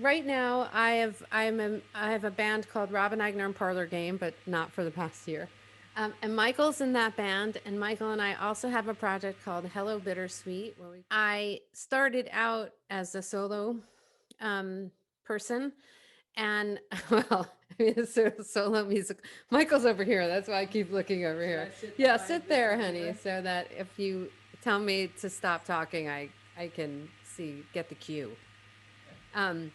right now I have a band called Robin Agner and Parlor Game, but not for the past year. And Michael's in that band, and Michael and I also have a project called Hello Bittersweet, where I started out as a solo person, and well, I mean, it's a solo music. Michael's over here. That's why I keep looking over here. Yeah, sit there, honey, so that if you tell me to stop talking, I can get the cue. Um,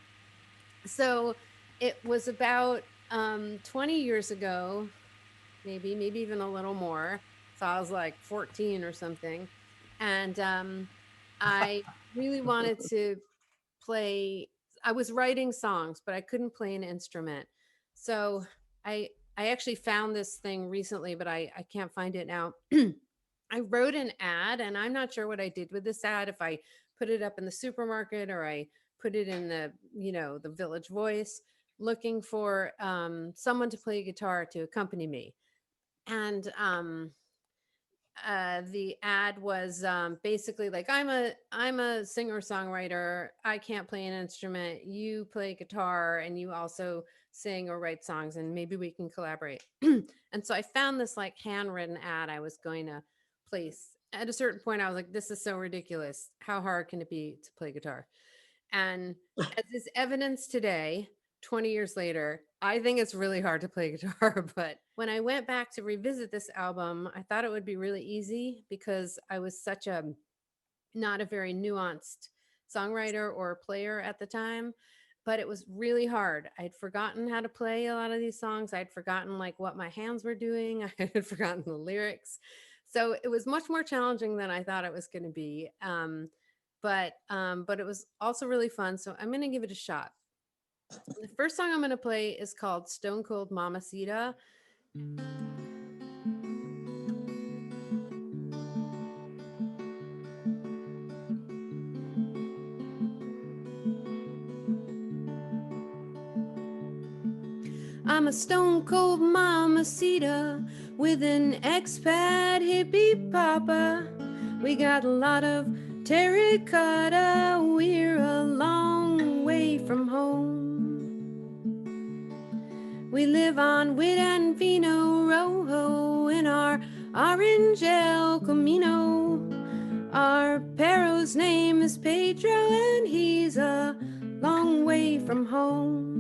so it was about 20 years ago, maybe even a little more. So I was like 14 or something, and I really wanted to play. I was writing songs, but I couldn't play an instrument. So I I actually found this thing recently, but I can't find it now. I wrote an ad, and I'm not sure what I did with this ad, if I put it up in the supermarket or I put it in the Village Voice, looking for someone to play guitar to accompany me. And the ad was basically like, I'm a singer songwriter. I can't play an instrument. You play guitar, and you also sing or write songs, and maybe we can collaborate. And so I found this like handwritten ad I was going to place. At a certain point, I was like, this is so ridiculous. How hard can it be to play guitar? And as is evidence today, 20 years later, I think it's really hard to play guitar. But when I went back to revisit this album, I thought it would be really easy because I was such a not a very nuanced songwriter or player at the time. But it was really hard. I'd forgotten how to play a lot of these songs. I'd forgotten like what my hands were doing. I had forgotten the lyrics. So it was much more challenging than I thought it was going to be. But it was also really fun. So I'm going to give it a shot. The first song I'm going to play is called Stone Cold Mamacita. I'm a stone cold mamacita with an expat hippie papa. We got a lot of terracotta. We're a long way from home. We live on wit and vino rojo in our orange El Camino. Our perro's name is Pedro, and he's a long way from home.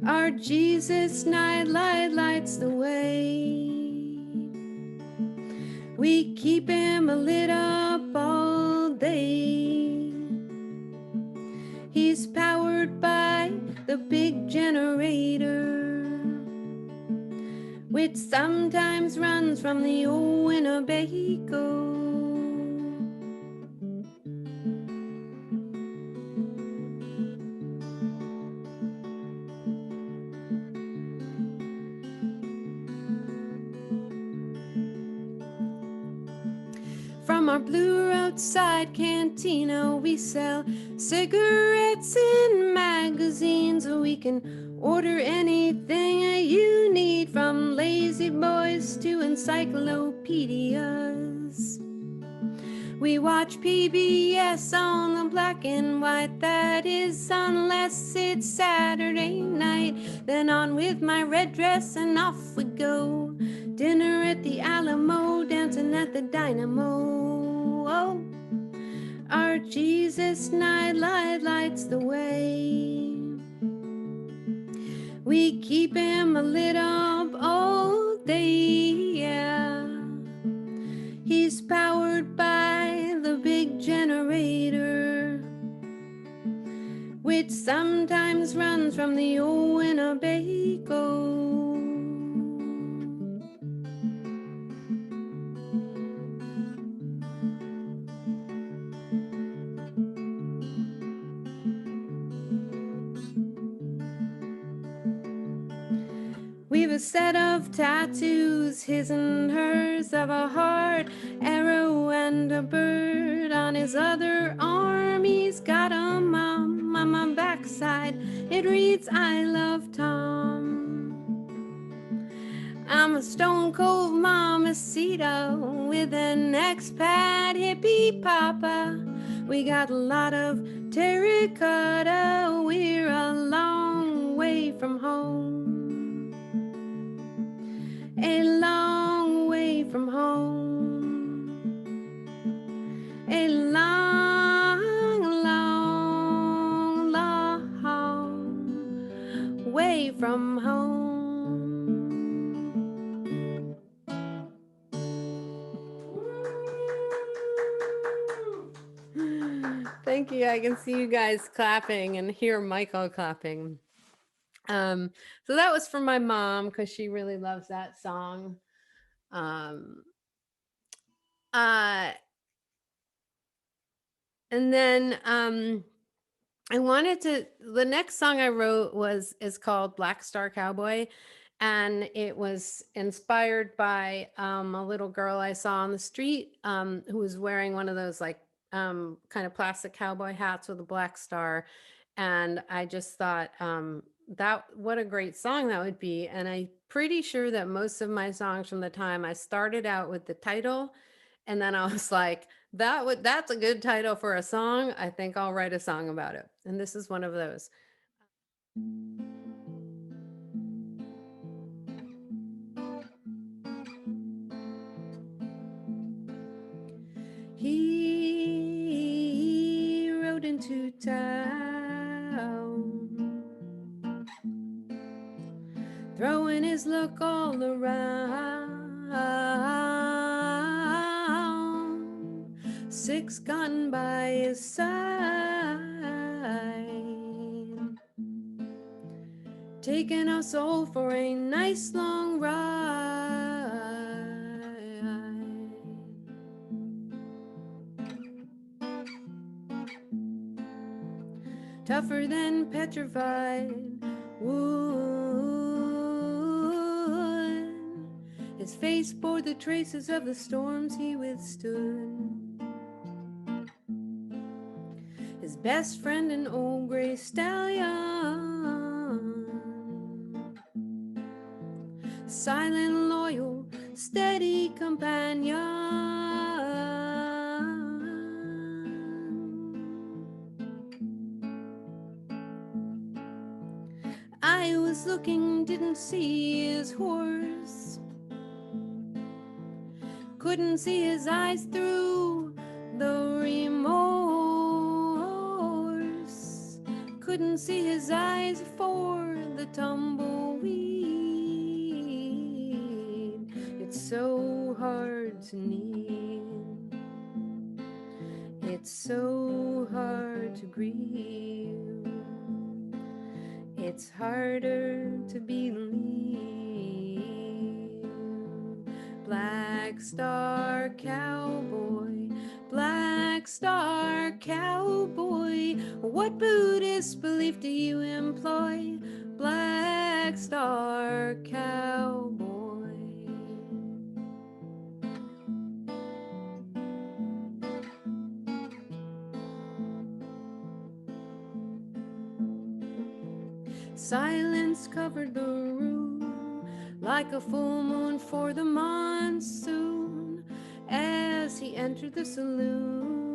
Our Jesus nightlight lights the way. We keep him lit up all day. He's powered by the big generator, which sometimes runs from the old Winnebago. From our blue roadside cantina, we sell cigarettes and magazines. We can order anything you need, from lazy boys to encyclopedias. We watch PBS on the black and white, that is, unless it's Saturday night. Then on with my red dress and off we go. Dinner at the Alamo, dancing at the Dynamo. Oh, our Jesus nightlight lights the way. We keep him lit up all day, yeah. He's powered by the big generator, which sometimes runs from the old Winnebago. We've a set of tattoos, his and hers, of a heart, arrow, and a bird. On his other arm, he's got a mom. On my backside, it reads, I love Tom. I'm a stone cold mamacita with an expat hippie papa. We got a lot of Terracotta, we're a long way from home. A long way from home. A long, long, long way from home. Thank you. I can see you guys clapping and hear Michael clapping. So that was for my mom because she really loves that song. Um, uh, and then I wanted to. The next song I wrote is called Black Star Cowboy, and it was inspired by a little girl I saw on the street who was wearing one of those like kind of plastic cowboy hats with a black star, and I just thought that what a great song that would be. And I'm pretty sure that most of my songs from the time I started out with the title, and then I was like, that's a good title for a song. I think I'll write a song about it. And this is one of those. He rode into town, throwing his luck all around. 6 gun by his side, taking us all for a nice long ride. Tougher than petrified wood, his face bore the traces of the storms he withstood. His best friend, an old gray stallion, silent, loyal, steady companion. I was looking, didn't see his horse, couldn't see his eyes through the remorse, couldn't see his eyes for the tumbleweed. It's so hard to need, it's so hard to grieve, it's harder to believe. Black Star Cowboy, Black Star Cowboy, what Buddhist belief do you employ? Black Star Cowboy. Silence covered the room like a full moon for the monsoon as he entered the saloon.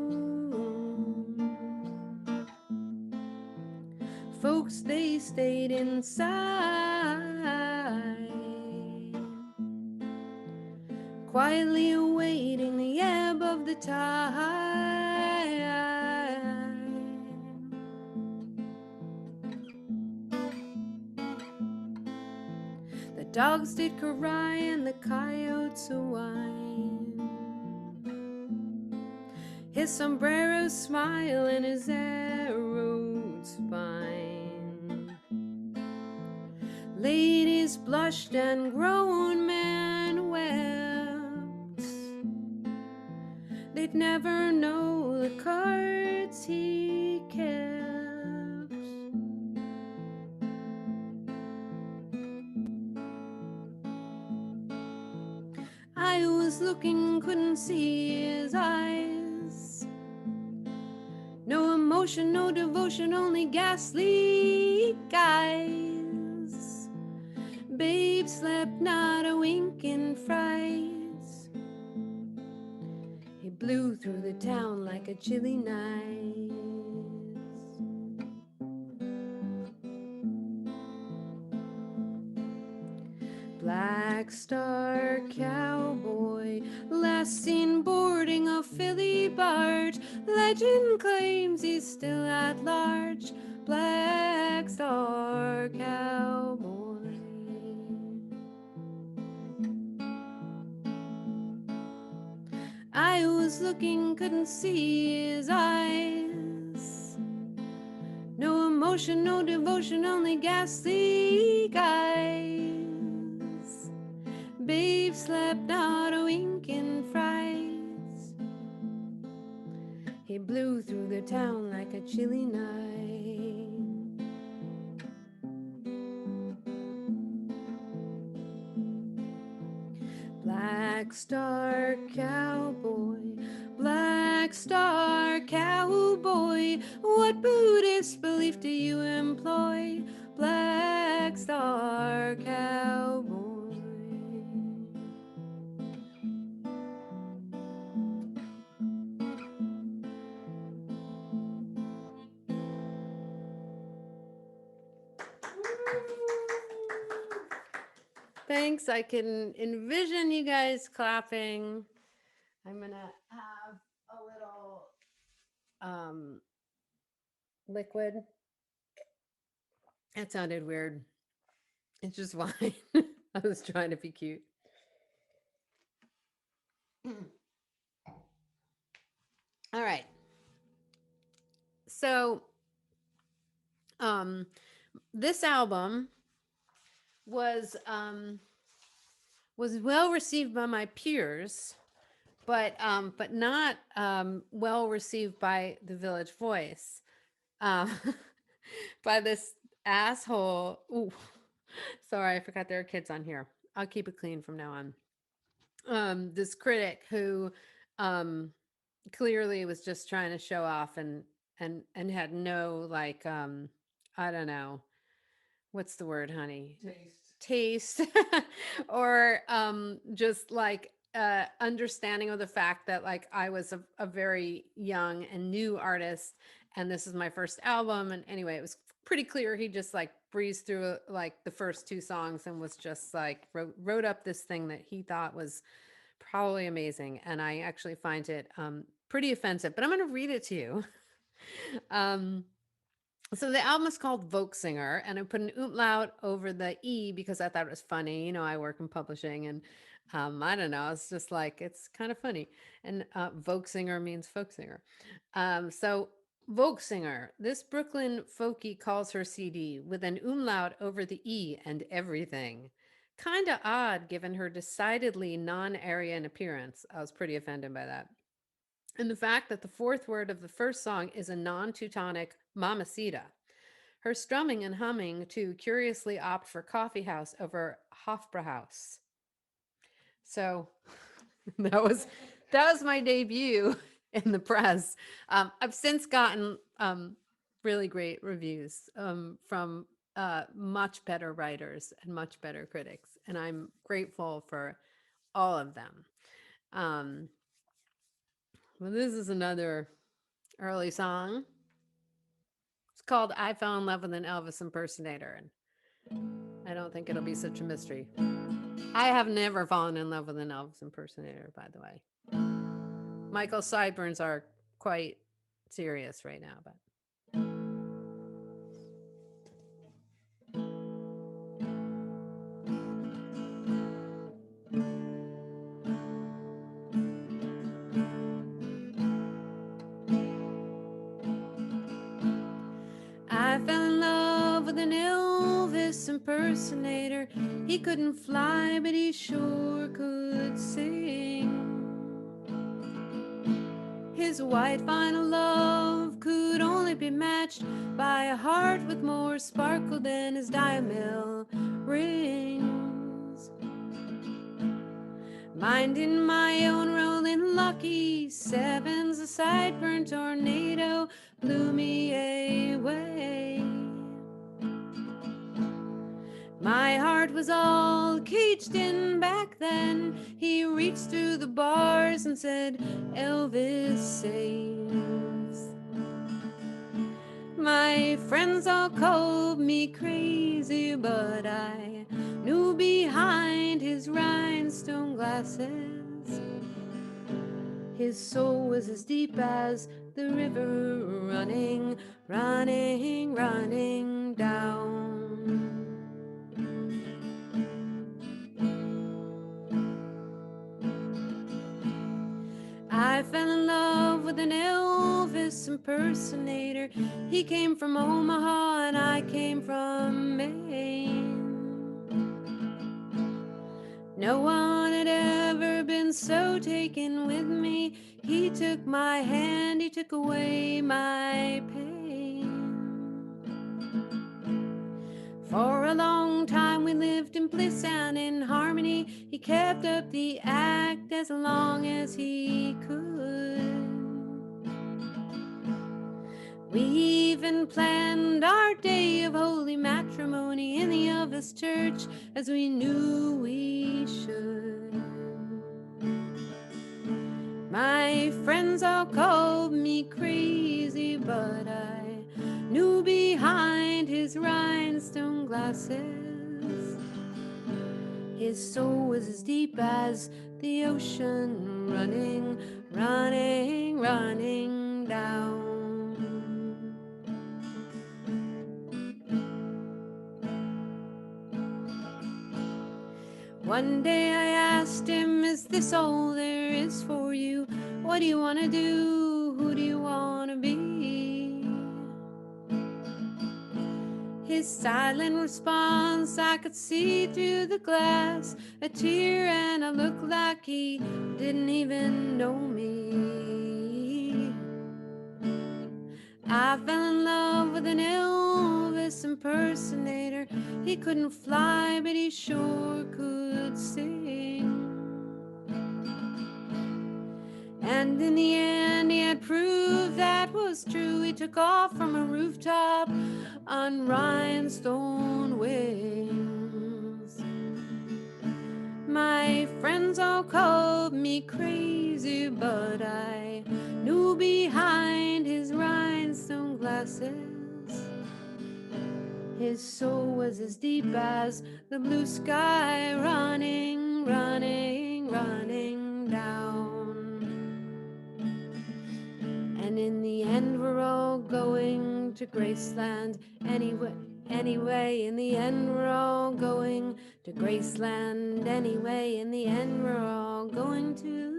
Folks, they stayed inside, quietly awaiting the ebb of the tide. The dogs did cry and the coyotes whine, his sombrero smile and his arrowed spine. Ladies blushed and grown men wept, they'd never know the cards he kept. I was looking, couldn't see his eyes, no emotion, no devotion, only ghastly guise. Babe slept not a wink in fright, he blew through the town like a chilly night. Black Star Cowboy, last seen boarding a Philly barge. Legend claims he's still at large. Black Star Cowboy. I was looking, couldn't see his eyes. No emotion, no devotion, only ghastly guys. Babe slept, not a wink in frights. He blew through the town like a chilly night. Black Star Cowboy, Black Star Cowboy, what Buddhist belief do you employ? Black Star Cowboy. Thanks. I can envision you guys clapping. I'm gonna have a little liquid. That sounded weird. It's just wine. I was trying to be cute. All right. So this album was well received by my peers, but not well received by the Village Voice. By this asshole. Ooh, sorry, I forgot there are kids on here. I'll keep it clean from now on. This critic who clearly was just trying to show off and had no like I don't know, what's the word, honey? Taste or just like understanding of the fact that like I was a very young and new artist and this is my first album. And anyway, it was pretty clear he just like breezed through like the first two songs and was just like wrote up this thing that he thought was probably amazing. And I actually find it pretty offensive, but I'm going to read it to you. So the album is called Volksinge, and I put an umlaut over the E because I thought it was funny. You know, I work in publishing, and I don't know, it's just like it's kind of funny. And Volksinge means folk singer. So Volksinge, this Brooklyn folkie calls her CD with an umlaut over the E and everything. Kinda odd given her decidedly non-Aryan appearance. I was pretty offended by that. And the fact that the fourth word of the first song is a non-Teutonic mamacita. Her strumming and humming to curiously opt for Coffee House over Hofbrauhaus. So that was my debut in the press. I've since gotten really great reviews from much better writers and much better critics, and I'm grateful for all of them. Well, this is another early song. It's called I Fell in Love with an Elvis Impersonator. And I don't think it'll be such a mystery. I have never fallen in love with an Elvis impersonator, by the way. Michael's sideburns are quite serious right now, but. I fell in love with an Elvis impersonator. He couldn't fly, but he sure could sing. His white vinyl love could only be matched by a heart with more sparkle than his diamond rings. Minding my own rolling lucky sevens, a sideburn tornado blew me away. My heart was all caged in back then. He reached through the bars and said, Elvis saves. My My friends all called me crazy, but I knew behind his rhinestone glasses his soul was as deep as the river running, running, running down. I fell in love with an Elvis impersonator. He came from Omaha and I came from Maine. No one had ever been so taken with me. He took my hand, he took away my pain. For a long time we lived in bliss and in harmony. He kept up the act as long as he could. We even planned our day of holy matrimony in the Elvis church as we knew we should. My friends all called me crazy, but I knew behind his rhinestone glasses his soul was as deep as the ocean, running, running, running down. One day I asked him, is this all there is for you? What do you want to do? Who do you want to be? His silent response, I could see through the glass, a tear and a look like he didn't even know me. I fell in love with an Elvis impersonator. He couldn't fly, but he sure could sing. And in the end, he had proved that was true. He took off from a rooftop on rhinestone wings. My friends all called me crazy, but I knew behind his rhinestone glasses his soul was as deep as the blue sky, running, running, running down. And in the end we're all going to Graceland anyway. Anyway, in the end we're all going to Graceland anyway. In the end we're all going to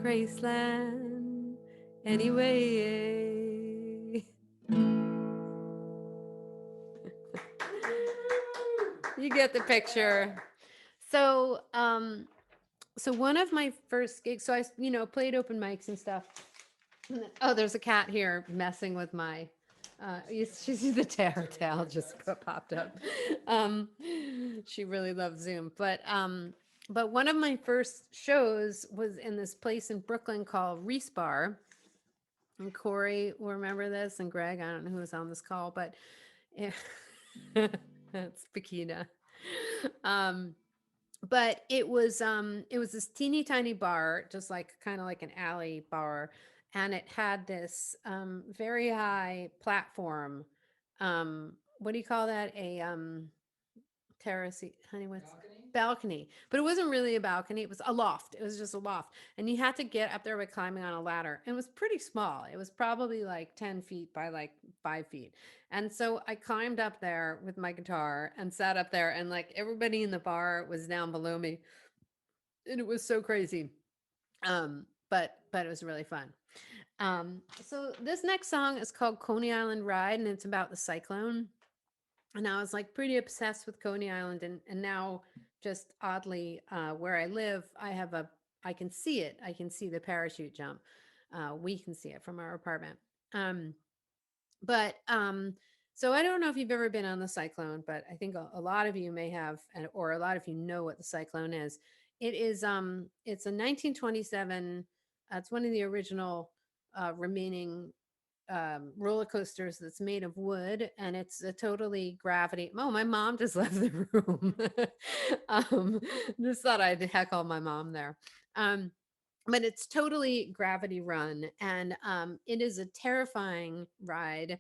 Graceland anyway. You get the picture. So, so one of my first gigs, so I, played open mics and stuff. Oh, there's a cat here messing with my, you see the tail just popped up. Um, she really loves Zoom, but one of my first shows was in this place in Brooklyn called Reese Bar. And Corey will remember this, and Greg, I don't know who was on this call, but it's Bakina. Um, but it was this teeny tiny bar, just like kind of like an alley bar, and it had this very high platform. What do you call that? A terrace, honey, what's balcony? But it wasn't really a balcony, it was a loft. It was just a loft, and you had to get up there by climbing on a ladder. It was pretty small. It was probably like 10 feet by like 5 feet. And so I climbed up there with my guitar and sat up there, and like everybody in the bar was down below me, and it was so crazy. But it was really fun. So this next song is called Coney Island Ride, and it's about the cyclone. And I was like pretty obsessed with Coney Island, and now just oddly, where I live, I can see it. I can see the parachute jump. We can see it from our apartment. Um, but so I don't know if you've ever been on the cyclone, but I think a lot of you may have, or a lot of you know what the cyclone is. It's a 1927. It's one of the original remaining roller coasters that's made of wood, and it's a totally gravity. Oh, my mom just left the room. um, just thought I'd heckle my mom there. Um, but it's totally gravity run, and it is a terrifying ride.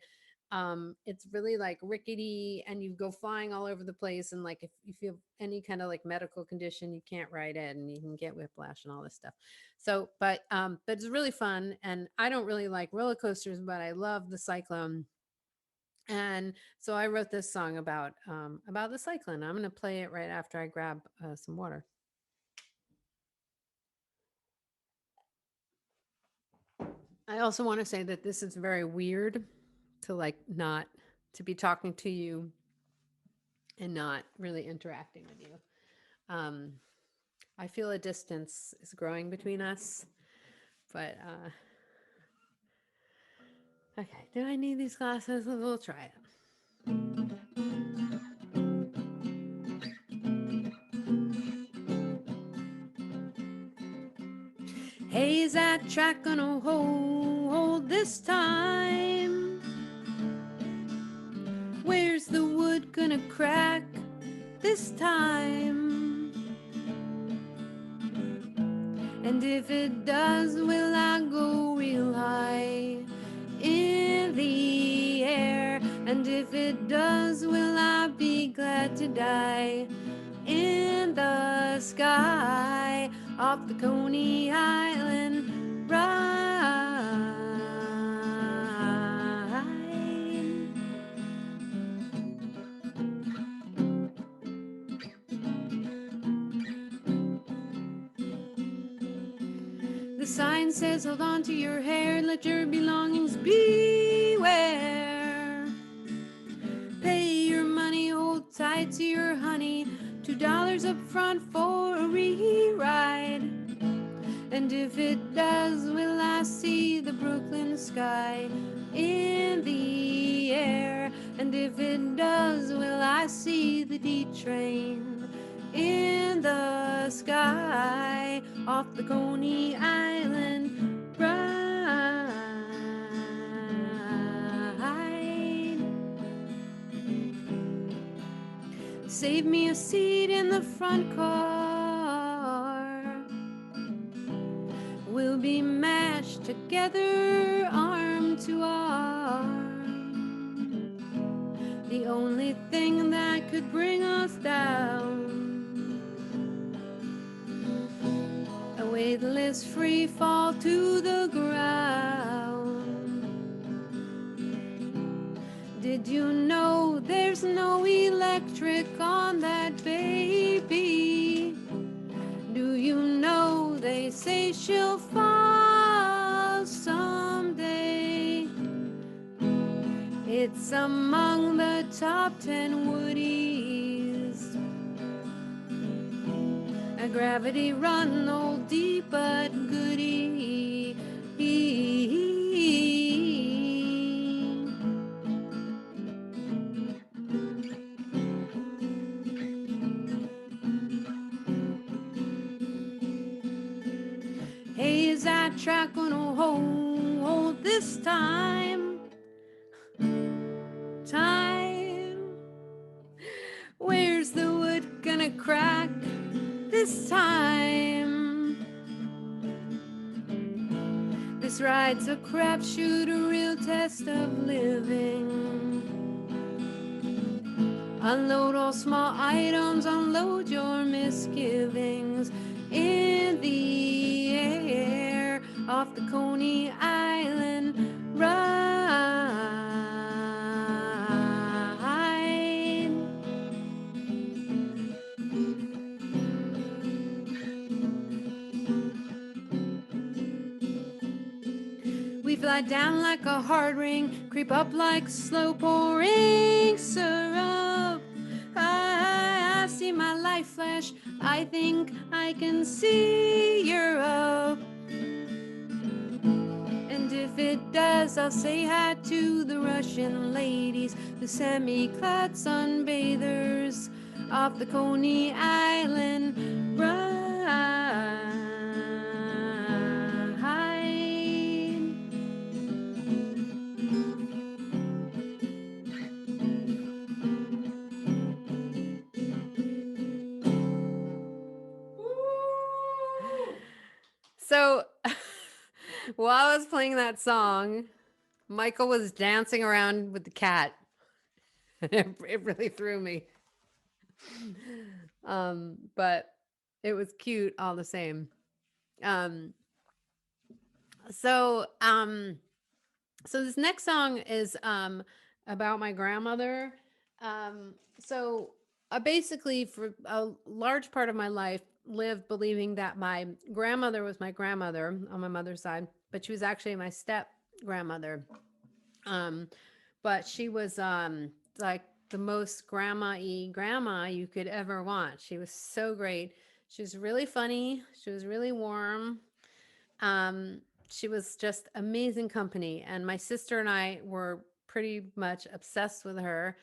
It's really like rickety, and you go flying all over the place, and like if you have any kind of like medical condition, you can't ride it, and you can get whiplash and all this stuff. So but it's really fun, and I don't really like roller coasters, but I love the cyclone. And so I wrote this song about the cyclone. I'm going to play it right after I grab some water. I also want to say that this is very weird to like not to be talking to you and not really interacting with you. Um, I feel a distance is growing between us, but okay. Do I need these glasses? We'll try it. Hey, is that track gonna hold this time? Where's the wood gonna crack this time? And if it does, will I go real high in the air? And if it does, will I be glad to die in the sky off the Coney Island ride? The sign says, hold on to your hair, let your belongings beware. Pay your money, hold tight to your honey, $2 up front for a re-ride. And if it does, will I see the Brooklyn sky in the air? And if it does, will I see the D train in the sky off the Coney Island ride? Save me a seat in the front car. We'll be mashed together, arm to arm. The only thing that could bring us down, a weightless free fall to the ground. Did you know there's no electric on that baby? Do you know they say she'll fall someday? It's among the top 10 woodies. A gravity run, oldie but goodie. Hey, is that track gonna hold this time? Where's the wood gonna crack this time? This ride's a crapshoot, a real test of living. Unload all small items, unload your misgivings in the air off the Coney Island ride. We fly down like a hard ring, creep up like slow pouring syrup. I see my life flash, I think I can see Europe. And if it does, I'll say hi to the Russian ladies, the semi-clad sunbathers off the Coney Island ride. So while I was playing that song, Michael was dancing around with the cat. It really threw me. But it was cute all the same. Um, so um, so this next song is about my grandmother. So I basically, for a large part of my life, lived believing that my grandmother was my grandmother on my mother's side, but she was actually my step grandmother. Um, but she was like the most grandma-y grandma you could ever want. She was so great. She was really funny. She was really warm. Um, she was just amazing company, and my sister and I were pretty much obsessed with her.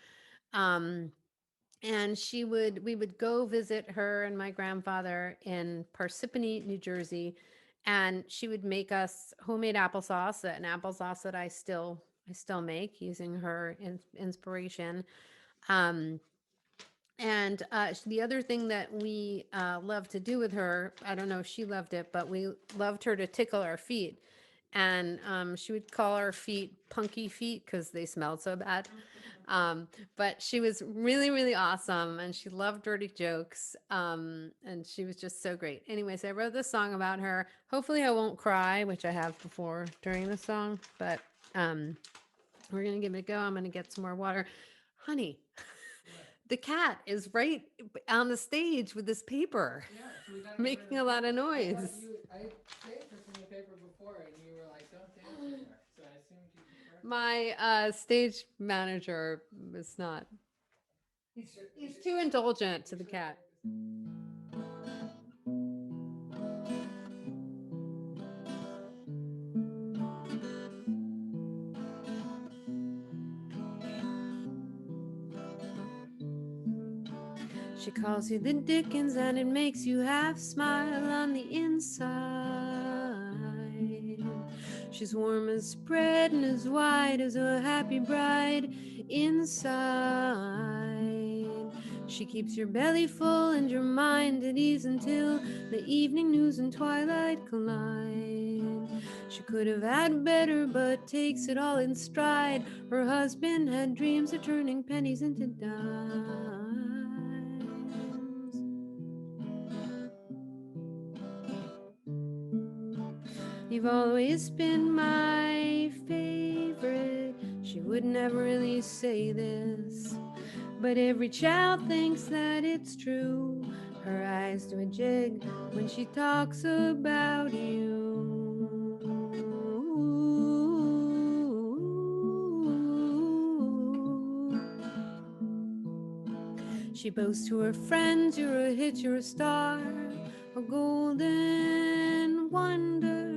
Um, and we would go visit her and my grandfather in Parsippany, New Jersey, and she would make us homemade applesauce, an applesauce that I still make using her inspiration. Um, and the other thing that we loved to do with her, I don't know if she loved it, but we loved her to tickle our feet. And she would call our feet punky feet because they smelled so bad. Um, but she was really, really awesome and she loved dirty jokes. And she was just so great. Anyways, I wrote this song about her. Hopefully, I won't cry, which I have before during the song, but um, we're going to give it a go. I'm going to get some more water. Honey, the cat is right on the stage with this paper, Yeah, so we gotta making a lot of noise. I saved her from the paper before, and you were like, "Don't dance with her," so I assumed you heard. My stage manager was not. He's too indulgent to the cat. She calls you the Dickens and it makes you half smile on the inside. She's warm as bread and as white as a happy bride inside. She keeps your belly full and your mind at ease until the evening news and twilight collide. She could have had better, but takes it all in stride. Her husband had dreams of turning pennies into dimes. You've always been my favorite. She would never really say this, but every child thinks that it's true. Her eyes do a jig when she talks about you. She boasts to her friends, you're a hit, you're a star, a golden wonder.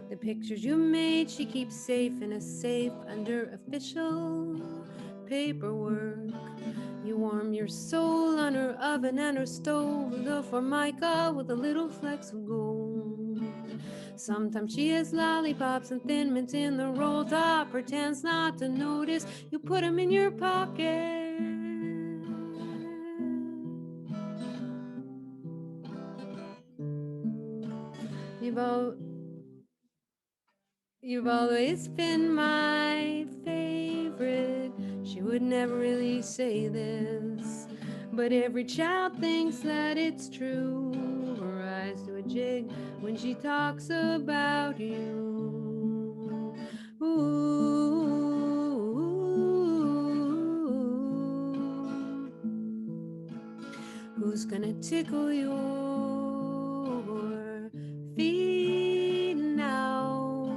The pictures you made, she keeps safe in a safe under official paperwork. You warm your soul on her oven and her stove with a formica with a little flecks of gold. Sometimes she has lollipops and thin mints in the roll top, pretends not to notice you put them in your pocket. You've, al- you've always been my favorite. She would never really say this, but every child thinks that it's true. Her eyes do a jig when she talks about you. Ooh, who's gonna tickle your feet now?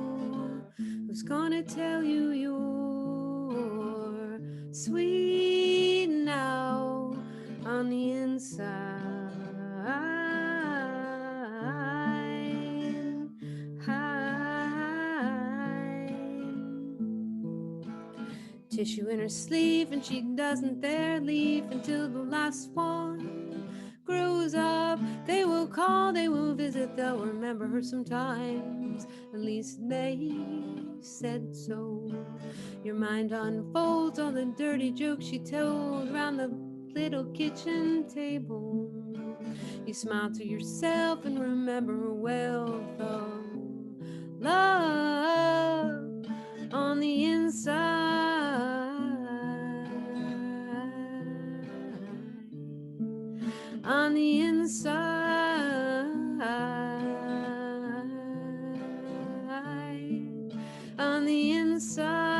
Who's gonna tell you you're sweet now on the inside? Tissue in her sleeve, and she doesn't dare leave until the last one grows up. They will call, they will visit, they'll remember her sometimes. At least they said so. Your mind unfolds all the dirty jokes she told round the little kitchen table. You smile to yourself and remember a wealth of love on the inside. On the inside. On the inside.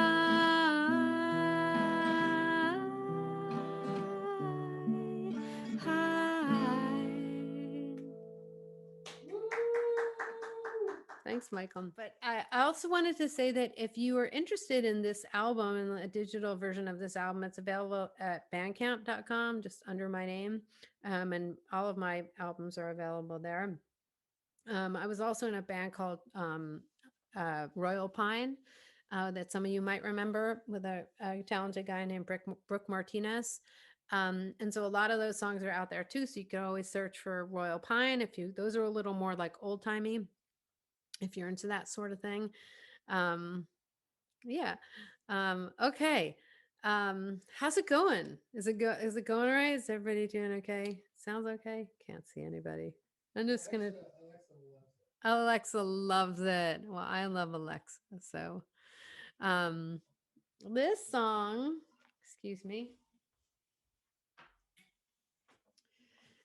Thanks, Michael. But I also wanted to say that if you are interested in this album and a digital version of this album, it's available at bandcamp.com, just under my name. And all of my albums are available there. I was also in a band called Royal Pine that some of you might remember with a talented guy named Brooke Martinez. And so a lot of those songs are out there too. So you can always search for Royal Pine those are a little more like old timey if you're into that sort of thing. Um, yeah. Okay. How's it going? Is it going all right? Is everybody doing okay? Sounds okay. Can't see anybody. I'm just gonna. Alexa loves it. Well, I love Alexa. So, um, this song, excuse me.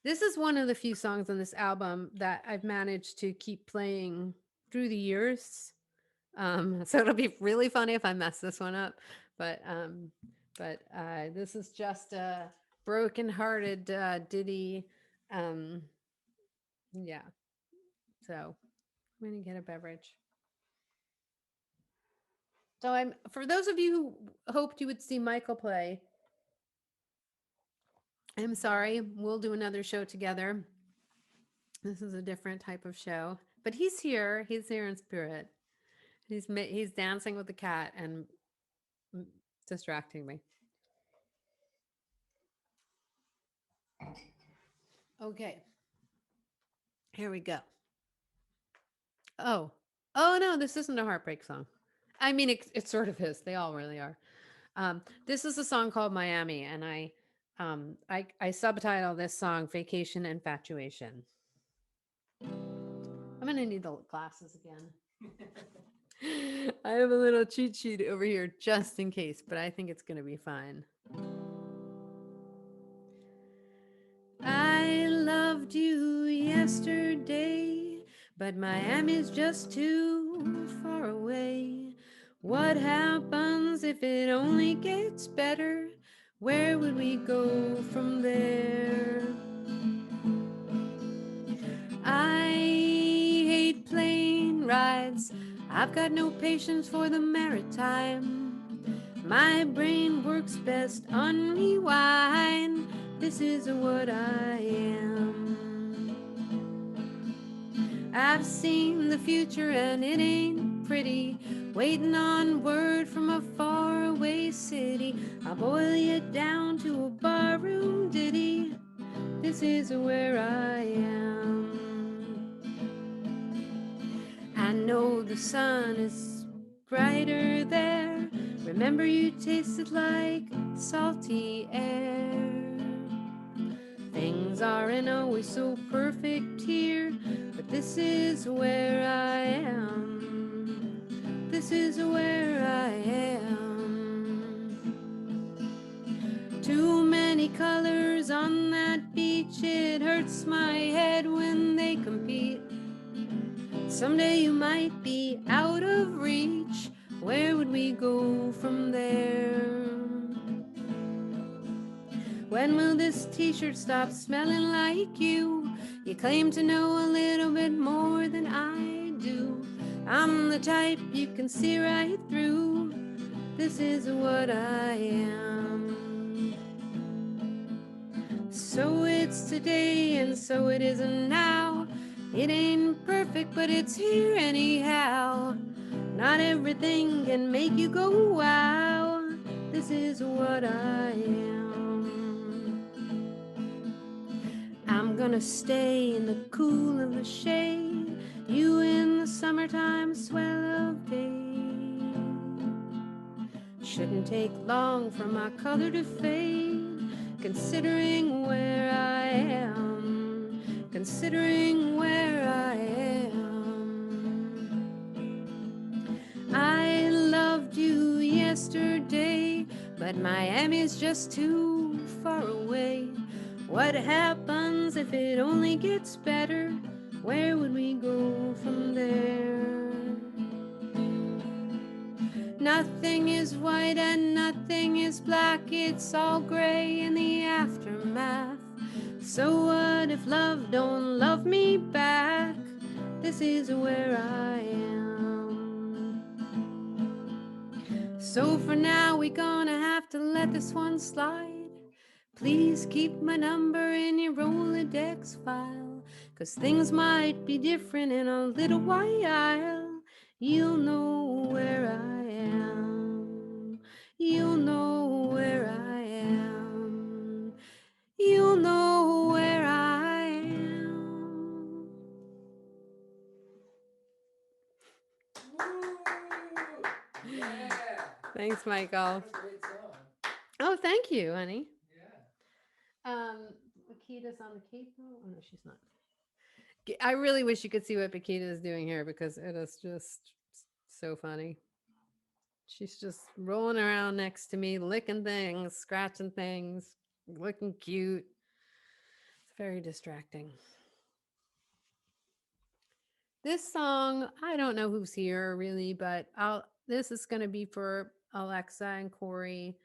This is one of the few songs on this album that I've managed to keep playing through the years. So it'll be really funny if I mess this one up. But this is just a broken-hearted ditty. Um, yeah. So I'm gonna get a beverage. So I'm for those of you who hoped you would see Michael play. I'm sorry. We'll do another show together. This is a different type of show, but he's here. He's here in spirit. He's dancing with the cat and distracting me. Okay, here we go. Oh, oh no, this isn't a heartbreak song. I mean, it sort of is. They all really are. This is a song called Miami, and I subtitle this song "Vacation Infatuation." I'm gonna need the glasses again. I have a little cheat sheet over here just in case, but I think it's gonna be fine. I loved you yesterday, but Miami's just too far away. What happens if it only gets better? Where would we go from there? I hate plane rides. I've got no patience for the maritime. My brain works best on rewind. This is what I am. I've seen the future and it ain't pretty. Waiting on word from a faraway city. I'll boil it down to a barroom ditty. This is where I am. I know the sun is brighter there. Remember you tasted like salty air. Things aren't always so perfect here, but this is where I am. This is where I am. Too many colors on that beach, it hurts my head when they compete. Someday you might be out of reach. Where would we go from there? When will this t-shirt stop smelling like you? You claim to know a little bit more than I do. I'm the type you can see right through. This is what I am. So it's today and so it isn't now. It ain't perfect, but it's here anyhow. Not everything can make you go wow. This is what I am. I'm gonna stay in the cool of the shade. You in the summertime swell of day. Shouldn't take long for my color to fade. Considering where I am. considering where I am. I loved you yesterday, but Miami's just too far away. What happens if it only gets better? Where would we go from there? Nothing is white and nothing is black, it's all gray in the aftermath. So what if love don't love me back? This is where I am. So for now we gonna have to let this one slide. Please keep my number in your Rolodex file, 'cause things might be different in a little while. You'll know where I am. You'll know where I am. You'll know where I am. Woo! Yeah. Thanks, Michael. What a great song. Oh, thank you, honey. Yeah. Bakita's on the keyboard. Oh no, she's not. I really wish you could see what Bakita is doing here because it is just so funny. She's just rolling around next to me, licking things, scratching things, looking cute. It's very distracting. This song, I don't know who's here really, but this is going to be for Alexa and Corey.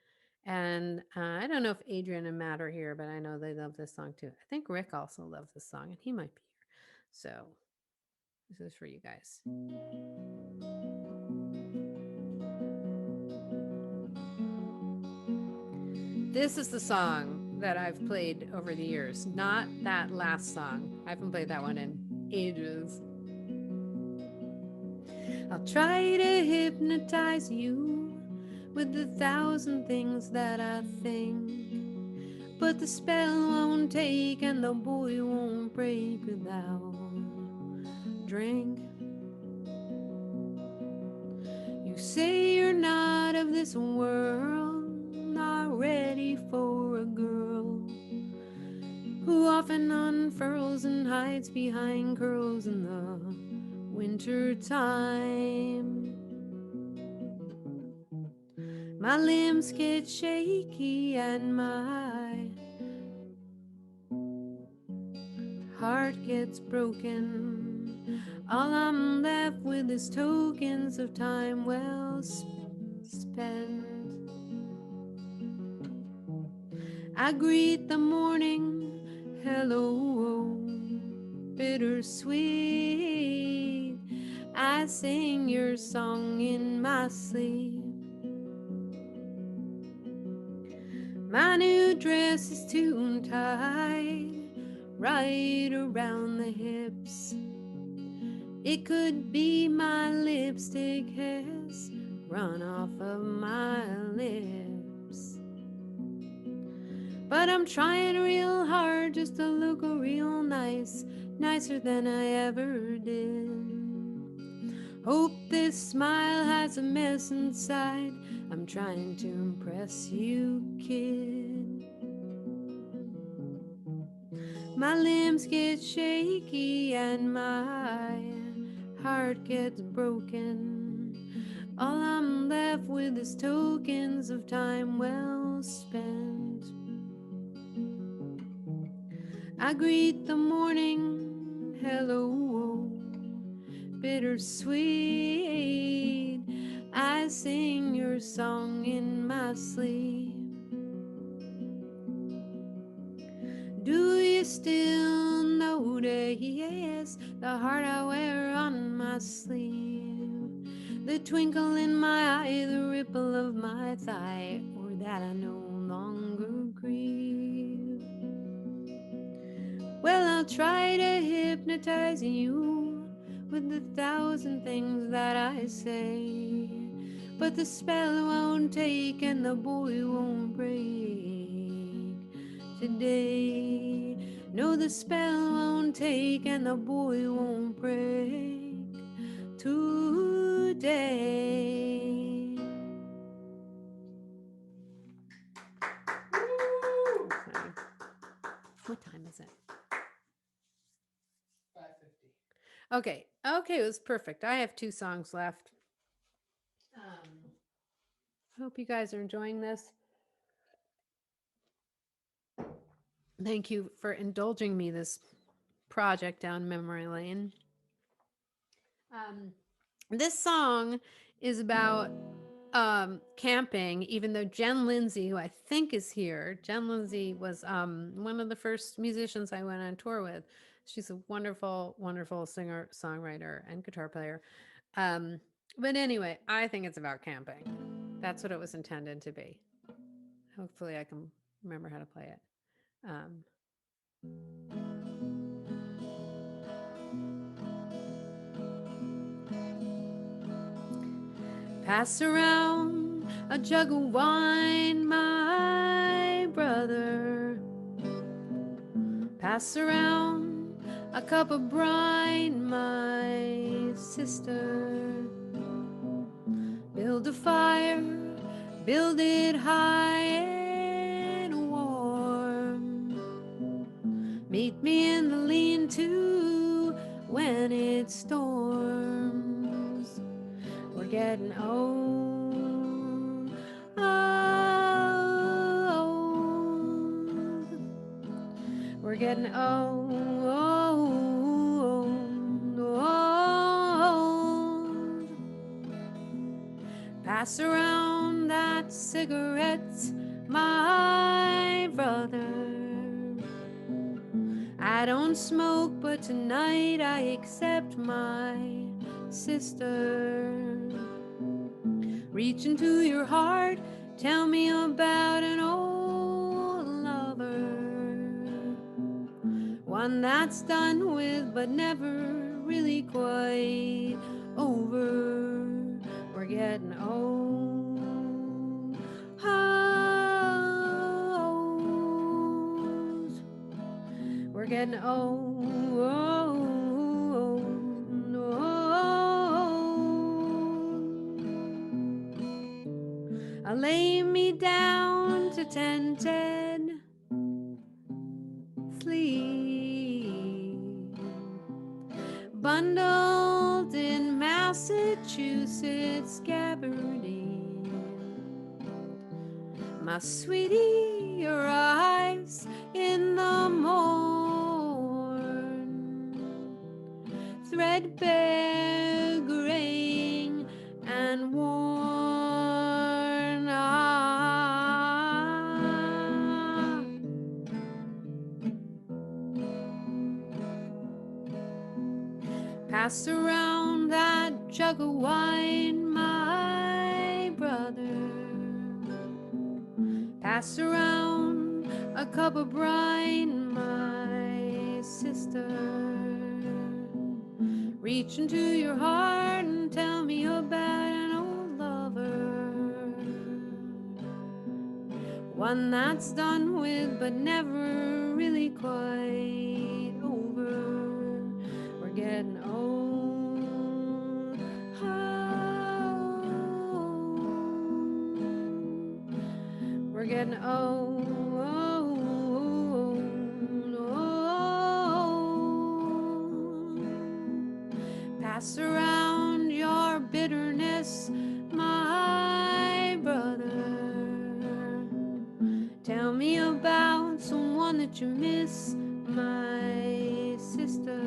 And I don't know if Adrian and Matt are here, but I know they love this song too. I think Rick also loves this song, and he might be here. So this is for you guys. This is the song that I've played over the years, not that last song. I haven't played that one in ages. I'll try to hypnotize you with 1,000 things that I think, but the spell won't take and the boy won't break without drink. You say you're not of this world, not ready for a girl who often unfurls and hides behind curls in the winter time. My limbs get shaky and my heart gets broken. All I'm left with is tokens of time well spent. I greet the morning, hello, bittersweet. I sing your song in my sleep. My new dress is too tight, right around the hips. It could be my lipstick has run off of my lips. But I'm trying real hard just to look real nice, nicer than I ever did. Hope this smile has a mess inside. I'm trying to impress you, kid. My limbs get shaky and my heart gets broken. All I'm left with is tokens of time well spent. I greet the morning, hello, bittersweet. I sing your song in my sleep. Do you still notice the heart I wear on my sleeve? The twinkle in my eye, the ripple of my thigh, or that I no longer grieve? Well, I'll try to hypnotize you with 1,000 things that I say, but the spell won't take and the boy won't break today. No, the spell won't take and the boy won't break today. Woo! Sorry. What time is it? Okay. Okay, it was perfect. I have two songs left. Hope you guys are enjoying this. Thank you for indulging me this project down memory lane. Um, this song is about camping, even though Jen Lindsay, who I think is here, Jen Lindsay was one of the first musicians I went on tour with. She's a wonderful, wonderful singer, songwriter, and guitar player. Um, but anyway, I think it's about camping. That's what it was intended to be. Hopefully, I can remember how to play it. Um, Pass around a jug of wine, my brother. Pass around a cup of brine, my sister. Build a fire, build it high and warm. Meet me in the lean-to when it storms. We're getting old, old. We're getting old, old, old. Pass around that cigarette, my brother. I don't smoke, but tonight I accept my sister. Reach into your heart, tell me about an old lover. One that's done with, but never really quite over. We're getting old, old. We're getting old, old, old. I lay me down to tented sleep, bundled in Massachusetts gabardine. My sweetie, your eyes in the morn, threadbare, graying, and worn. Pass around that jug of wine, my brother. Pass around a cup of brine, my sister. Reach into your heart and tell me about an old lover. One that's done with, but never really quite over. We're getting old. Oh, we're getting old. Pass around your bitterness, my brother. Tell me about someone that you miss, my sister.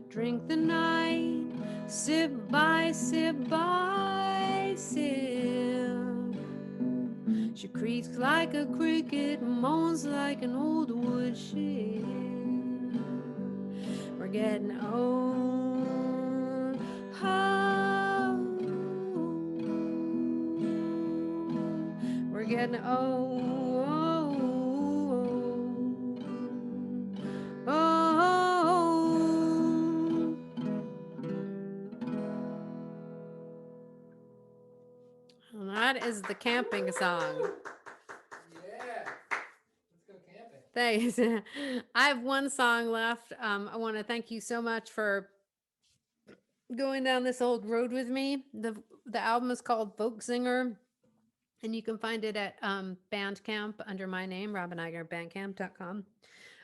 Drink the night, sip by sip by sip. She creaks like a cricket, moans like an old wood ship. We're getting old. Oh, we're getting old. Oh, and that is the camping song. Yeah. Let's go camping. Thanks. I have one song left. I want to thank you so much for going down this old road with me. The album is called Volksinge, and you can find it at Bandcamp under my name, Robin Iger, bandcamp.com.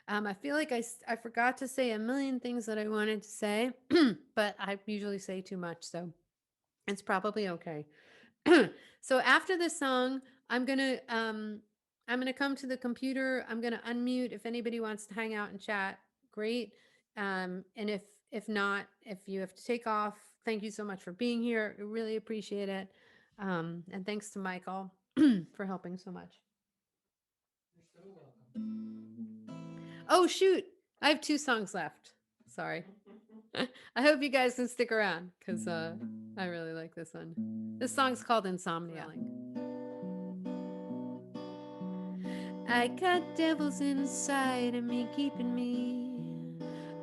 I feel like I forgot to say a million things that I wanted to say, but I usually say too much, so it's probably okay. So after this song, I'm gonna um, I'm gonna come to the computer. I'm gonna unmute if anybody wants to hang out and chat. Great. And if not, if you have to take off, thank you so much for being here. I really appreciate it. And thanks to Michael for helping so much. You're so welcome. Oh shoot, I have two songs left. Sorry. I hope you guys can stick around because I really like this one. This song's called Insomnia. I got devils inside of me keeping me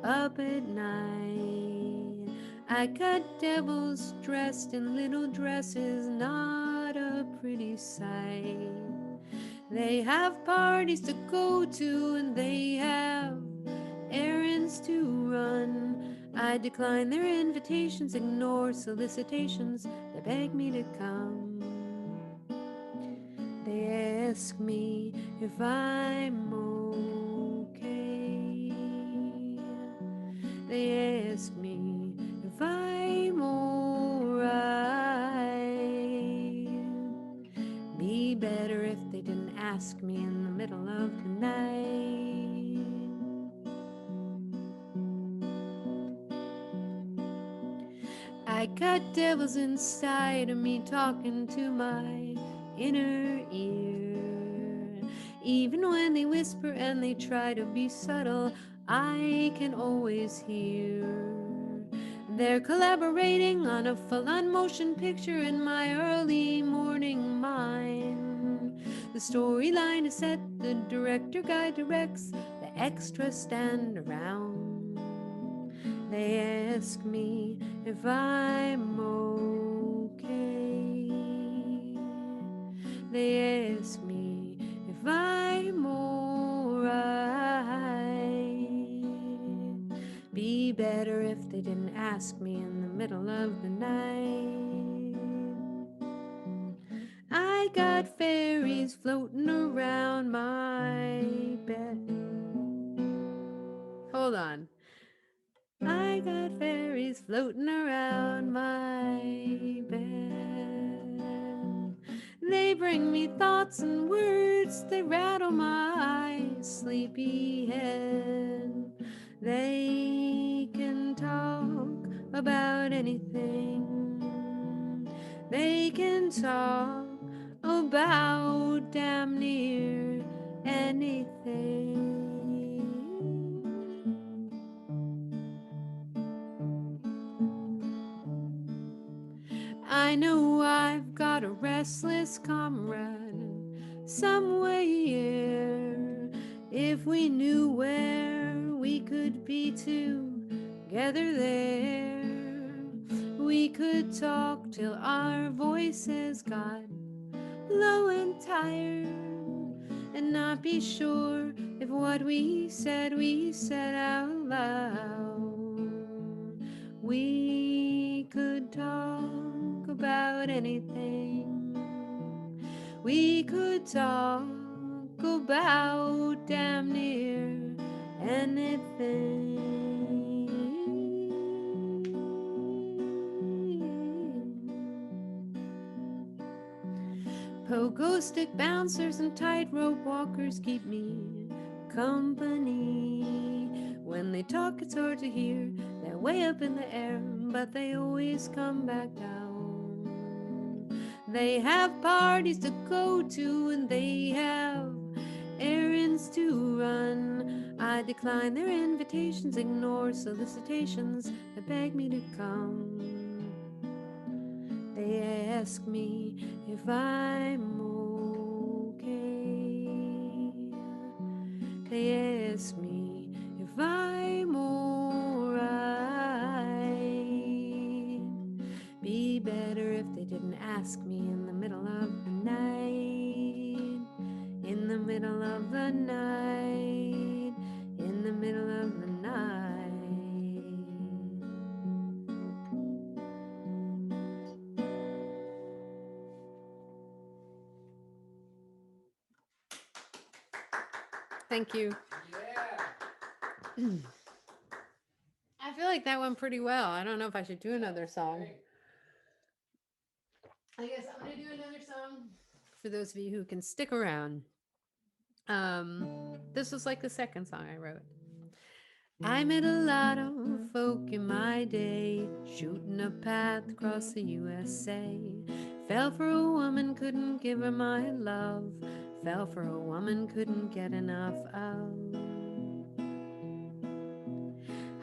up at night. I got devils dressed in little dresses, not a pretty sight. They have parties to go to and they have errands to run. I decline their invitations, ignore solicitations, they beg me to come. They ask me if I'm okay. They ask me if I'm alright. Be better if they didn't ask me in the middle of the night. I got devils inside of me talking to my inner ear. Even when they whisper and they try to be subtle, I can always hear. They're collaborating on a full-on motion picture in my early morning mind. The storyline is set, the director guy directs, the extras stand around. They ask me if I'm okay. They ask me if I'm alright. Be better if they didn't ask me in the middle of the night. I got fairies floating around my bed. Hold on. I got fairies floating around my bed. They bring me thoughts and words that rattle my sleepy head. They can talk about anything. They can talk about damn near anything. I know I've got a restless comrade somewhere. If we knew where we could be together there, we could talk till our voices got low and tired, and not be sure if what we said out loud. We could talk about anything. We could talk about damn near anything. Pogo stick bouncers and tightrope walkers keep me company. When they talk, it's hard to hear. They're way up in the air, but they always come back down. They have parties to go to, and they have errands to run. I decline their invitations, ignore solicitations that beg me to come. They ask me if I'm okay. They ask me if I'm alright. Be better if they didn't ask me in the middle of the night. In the middle of the night. In the middle of the night. Thank you. Yeah. I feel like that went pretty well. I don't know if I should do another song. Great. I guess I'm gonna do another song for those of you who can stick around. This was like the second song I wrote. I met a lot of folk in my day, shooting a path across the USA. Fell for a woman, couldn't give her my love. Fell for a woman, couldn't get enough of.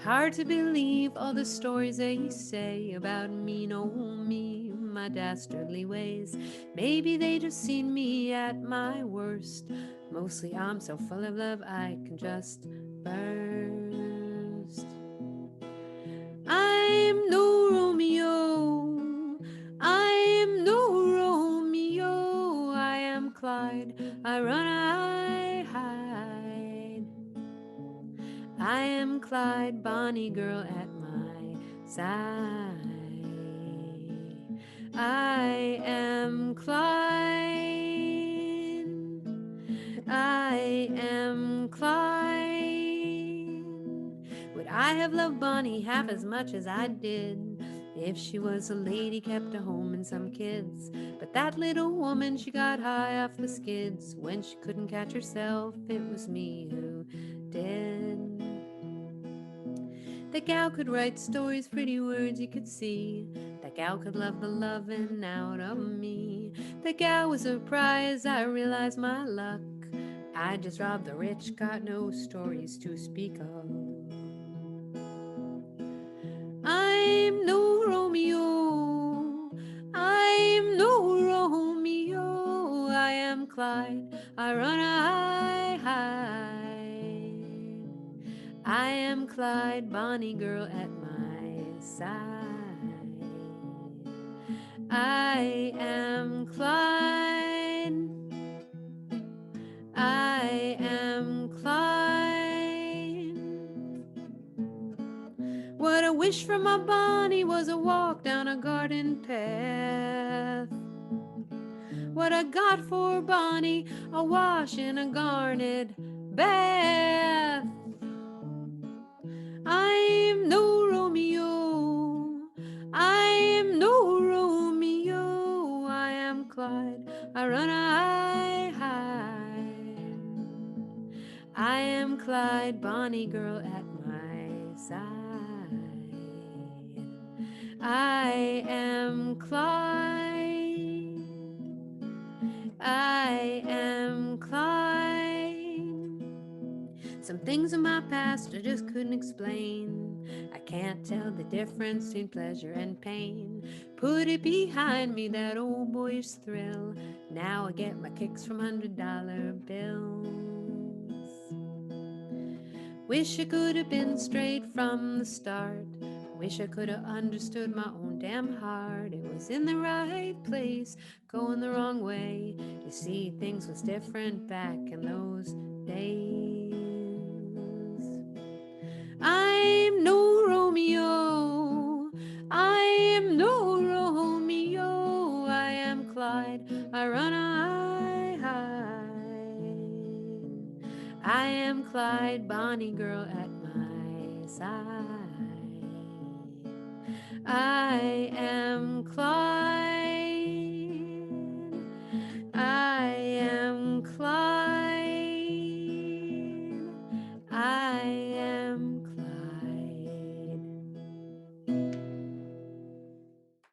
Hard to believe all the stories they say about mean old me, my dastardly ways. Maybe they just seen me at my worst. Mostly I'm so full of love I can just burst. I'm no Romeo. I'm no Romeo. I am Clyde. I run, I hide. I am Clyde, bonny girl at my side. I am Clyde. I am Clyde. Would I have loved Bonnie half as much as I did if she was a lady, kept a home and some kids? But that little woman, she got high off the skids. When she couldn't catch herself, it was me who did. That gal could write stories, pretty words you could see. That gal could love the loving out of me. That gal was a prize, I realized my luck. I just robbed the rich, got no stories to speak of. I'm no Romeo. I'm no Romeo. I am Clyde. I run, I hide. I am Clyde, bonny girl at my side. I am Clyde. I am Clyde. What I wish for my Bonnie was a walk down a garden path. What I got for Bonnie, a wash in a garnet bath. I'm no Romeo. I'm no Romeo. I am Clyde. I run, I hide. I am Clyde, bonny girl at my side. I am Clyde. I am Clyde. Some things in my past I just couldn't explain. I can't tell the difference between pleasure and pain. Put it behind me, that old boyish thrill. Now I get my kicks from $100 bills. Wish I could have been straight from the start. Wish I could have understood my own damn heart. It was in the right place, going the wrong way. You see, things was different back in those days. I'm no Romeo. I am no Romeo. I am Clyde. I run, I hide. I am Clyde, bonny girl at my side. I am Clyde.